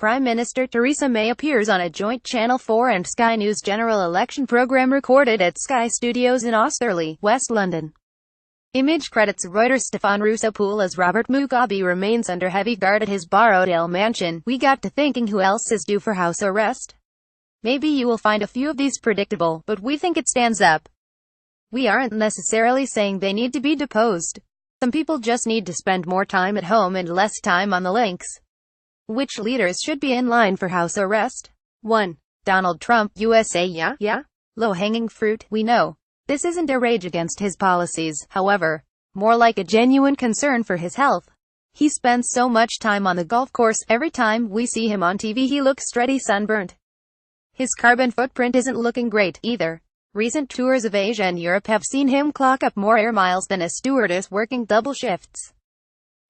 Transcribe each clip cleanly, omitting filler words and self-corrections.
Prime Minister Theresa May appears on a joint Channel 4 and Sky News general election programme recorded at Sky Studios in Osterley, West London. Image credits REUTERSStefan. RousseauPool as Robert Mugabe remains under heavy guard at his Borrowdale mansion. We got to thinking, who else is due for house arrest? Maybe you will find a few of these predictable, but we think it stands up. We aren't necessarily saying they need to be deposed. Some people just need to spend more time at home and less time on the links. Which leaders should be in line for house arrest? 1. Donald Trump, USA. Yeah. Low-hanging fruit, we know. This isn't a rage against his policies, however. More like a genuine concern for his health. He spends so much time on the golf course. Every time we see him on TV he looks steady sunburnt. His carbon footprint isn't looking great, either. Recent tours of Asia and Europe have seen him clock up more air miles than a stewardess working double shifts.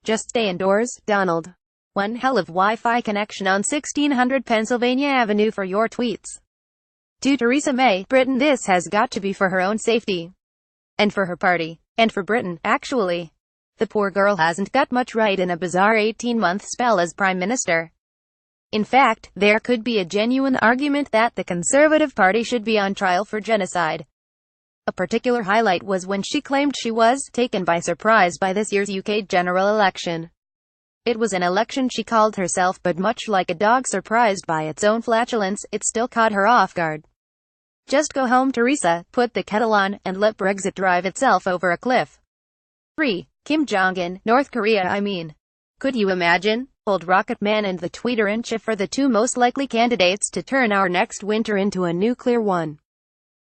Just stay indoors, Donald. One hell of Wi-Fi connection on 1600 Pennsylvania Avenue for your tweets. To Theresa May, Britain, this has got to be for her own safety. And for her party. And for Britain, actually. The poor girl hasn't got much right in a bizarre 18-month spell as Prime Minister. In fact, there could be a genuine argument that the Conservative Party should be on trial for genocide. A particular highlight was when she claimed she was taken by surprise by this year's UK general election. It was an election she called herself, but much like a dog surprised by its own flatulence, it still caught her off guard. Just go home, Theresa, put the kettle on, and let Brexit drive itself over a cliff. 3. Kim Jong-un, North Korea. Could you imagine? Old Rocket Man and the Tweeter and Chif are the two most likely candidates to turn our next winter into a nuclear one.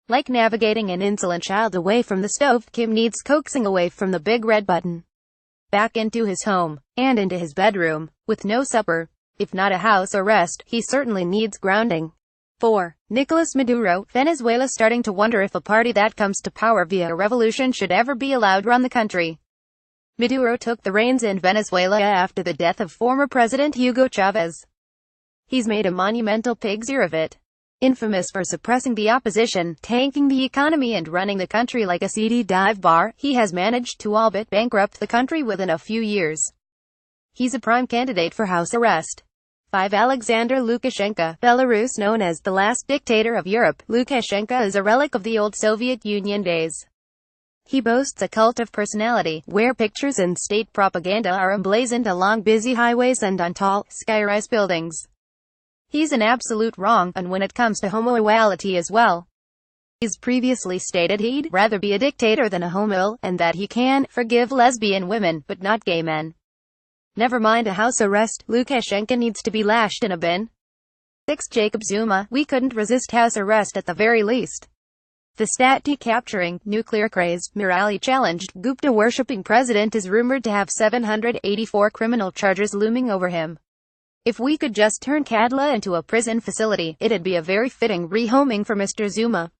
Like navigating an insolent child away from the stove, Kim needs coaxing away from the big red button. Back into his home, and into his bedroom, with no supper. If not a house arrest, he certainly needs grounding. 4. Nicolas Maduro, Venezuela. Starting to wonder if a party that comes to power via a revolution should ever be allowed run the country. Maduro took the reins in Venezuela after the death of former President Hugo Chavez. He's made a monumental pig's ear of it. Infamous for suppressing the opposition, tanking the economy and running the country like a seedy dive bar, he has managed to all but bankrupt the country within a few years. He's a prime candidate for house arrest. 5. Alexander Lukashenko, Belarus. Known as the last dictator of Europe, Lukashenko is a relic of the old Soviet Union days. He boasts a cult of personality, where pictures and state propaganda are emblazoned along busy highways and on tall, sky-rise buildings. He's an absolute wrong, and when it comes to homoequality as well. He's previously stated he'd rather be a dictator than a homo, and that he can forgive lesbian women, but not gay men. Never mind a house arrest, Lukashenko needs to be lashed in a bin. 6. Jacob Zuma, we couldn't resist house arrest at the very least. The stat-capturing, nuclear-crazed, morality-challenged, Gupta-worshipping president is rumored to have 784 criminal charges looming over him. If we could just turn Kadla into a prison facility, it'd be a very fitting rehoming for Mr. Zuma.